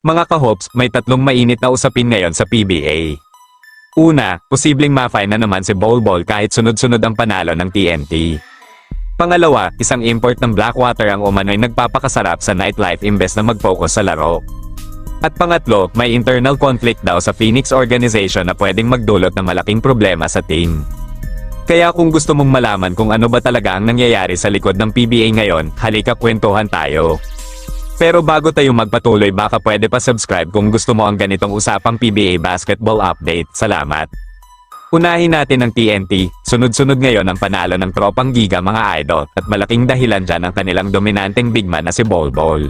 Mga kahops, may tatlong mainit na usapin ngayon sa PBA. Una, posibleng ma-fine na naman si Bol Bol kahit sunod-sunod ang panalo ng TNT. Pangalawa, isang import ng Blackwater ang umano'y nagpapakasarap sa nightlife imbes na mag-focus sa laro. At pangatlo, may internal conflict daw sa Phoenix organization na pwedeng magdulot ng malaking problema sa team. Kaya kung gusto mong malaman kung ano ba talaga ang nangyayari sa likod ng PBA ngayon, halika kwentuhan tayo. Pero bago tayo magpatuloy, baka pwede pa subscribe kung gusto mo ang ganitong usapang PBA basketball update. Salamat. Unahin natin ang TNT, sunod-sunod ngayon ang panalo ng tropang Giga mga idol, at malaking dahilan dyan ang kanilang dominanteng bigman na si Bol Bol.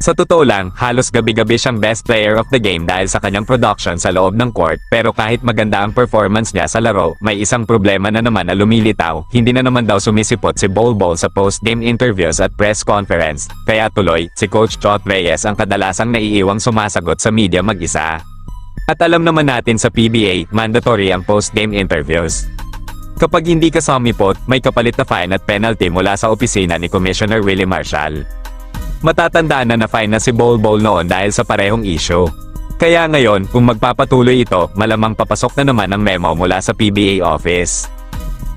Sa totoo lang, halos gabi-gabi siyang best player of the game dahil sa kanyang production sa loob ng court, pero kahit maganda ang performance niya sa laro, may isang problema na naman na lumilitaw. Hindi na naman daw sumisipot si Bol Bol sa post-game interviews at press conference, kaya tuloy, si Coach Chot Reyes ang kadalasang naiiwang sumasagot sa media mag-isa. At alam naman natin sa PBA, mandatory ang post-game interviews. Kapag hindi ka sumipot, may kapalit na fine at penalty mula sa opisina ni Commissioner Willie Marshall. Matatandaan na na-fine na si Bol Bol noon dahil sa parehong issue. Kaya ngayon, kung magpapatuloy ito, malamang papasok na naman ang memo mula sa PBA office.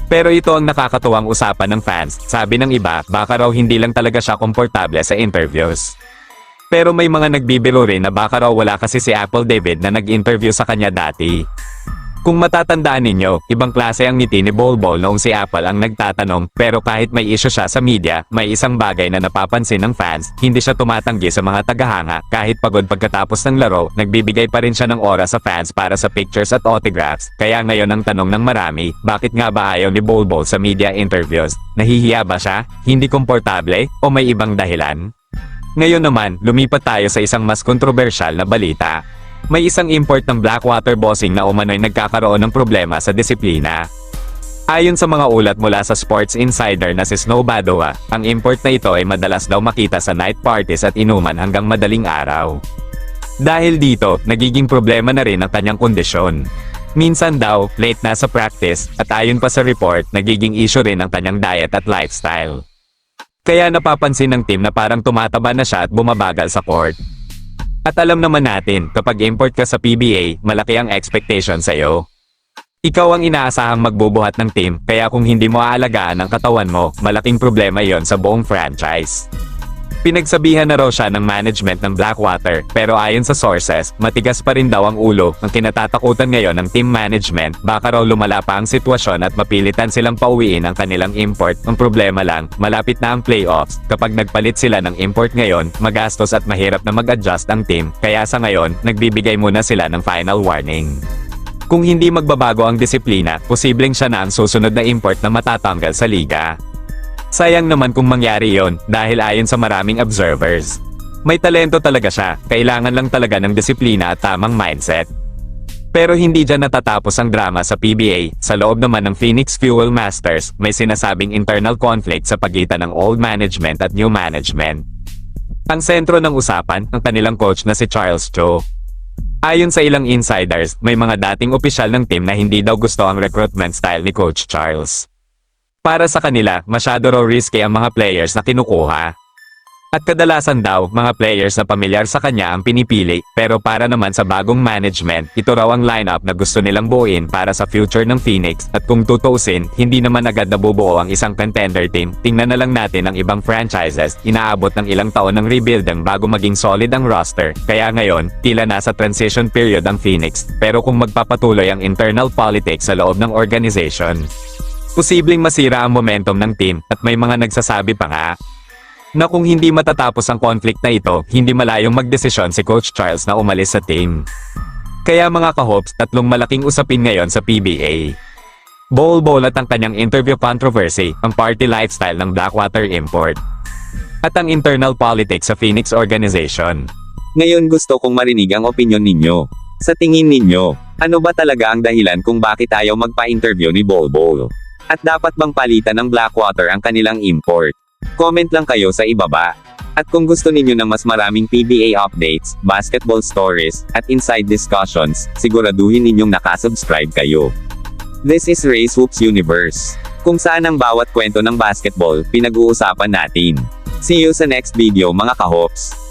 Pero ito ang nakakatuwang usapan ng fans, sabi ng iba, baka raw hindi lang talaga siya komportable sa interviews. Pero may mga nagbibiro rin na baka raw wala kasi si Apple David na nag-interview sa kanya dati. Kung matatandaan ninyo, ibang klase ang ngiti ni Bol Bol noong si Apple ang nagtatanong, pero kahit may issue siya sa media, may isang bagay na napapansin ng fans, hindi siya tumatanggi sa mga tagahanga, kahit pagod pagkatapos ng laro, nagbibigay pa rin siya ng oras sa fans para sa pictures at autographs. Kaya ngayon ang tanong ng marami, bakit nga ba ayaw ni Bol Bol sa media interviews? Nahihiya ba siya? Hindi komportable? O may ibang dahilan? Ngayon naman, lumipat tayo sa isang mas kontrobersyal na balita. May isang import ng Blackwater bossing na umano'y nagkakaroon ng problema sa disiplina. Ayon sa mga ulat mula sa Sports Insider na si Snow Badoa, ang import na ito ay madalas daw makita sa night parties at inuman hanggang madaling araw. Dahil dito, nagiging problema na rin ang kanyang kondisyon. Minsan daw, late na sa practice, at ayon pa sa report, nagiging issue rin ang kanyang diet at lifestyle. Kaya napapansin ng team na parang tumataba na siya at bumabagal sa court. At alam naman natin, kapag import ka sa PBA, malaki ang expectation sa'yo. Ikaw ang inaasahang magbubuhat ng team, kaya kung hindi mo aalagaan ang katawan mo, malaking problema yon sa buong franchise. Pinagsabihan na raw siya ng management ng Blackwater, pero ayon sa sources, matigas pa rin daw ang ulo. Ang kinatatakutan ngayon ng team management, baka raw lumala pa ang sitwasyon at mapilitan silang pauwiin ang kanilang import. Ang problema lang, malapit na ang playoffs. Kapag nagpalit sila ng import ngayon, magastos at mahirap na mag-adjust ang team, kaya sa ngayon, nagbibigay muna sila ng final warning. Kung hindi magbabago ang disiplina, posibleng siya na ang susunod na import na matatanggal sa liga. Sayang naman kung mangyari yon, dahil ayon sa maraming observers, may talento talaga siya, kailangan lang talaga ng disiplina at tamang mindset. Pero hindi dyan natatapos ang drama sa PBA. Sa loob naman ng Phoenix Fuel Masters, may sinasabing internal conflict sa pagitan ng old management at new management. Ang sentro ng usapan, ang kanilang coach na si Charles Cho. Ayon sa ilang insiders, may mga dating opisyal ng team na hindi daw gusto ang recruitment style ni Coach Charles. Para sa kanila, masyado raw risky ang mga players na kinukuha. At kadalasan daw, mga players na pamilyar sa kanya ang pinipili, pero para naman sa bagong management, ito raw ang lineup na gusto nilang buuin para sa future ng Phoenix. At kung tutuusin, hindi naman agad nabubuo ang isang contender team. Tingnan na lang natin ang ibang franchises, inaabot ng ilang taon ng rebuilding bago maging solid ang roster. Kaya ngayon, tila nasa transition period ang Phoenix. Pero kung magpapatuloy ang internal politics sa loob ng organization, posibleng masira ang momentum ng team, at may mga nagsasabi pa nga na kung hindi matatapos ang conflict na ito, hindi malayong magdesisyon si Coach Charles na umalis sa team. Kaya mga kahops, tatlong malaking usapin ngayon sa PBA. Bol Bol at ang kanyang interview controversy, ang party lifestyle ng Blackwater import, at ang internal politics sa Phoenix organization. Ngayon gusto kong marinig ang opinyon ninyo. Sa tingin ninyo, ano ba talaga ang dahilan kung bakit ayaw magpa-interview ni Bol Bol? At dapat bang palitan ng Blackwater ang kanilang import? Comment lang kayo sa ibaba. At kung gusto ninyo ng mas maraming PBA updates, basketball stories, at inside discussions, siguraduhin ninyong nakasubscribe kayo. This is Race Hoops Universe, kung saan ang bawat kwento ng basketball, pinag-uusapan natin. See you sa next video mga kahops!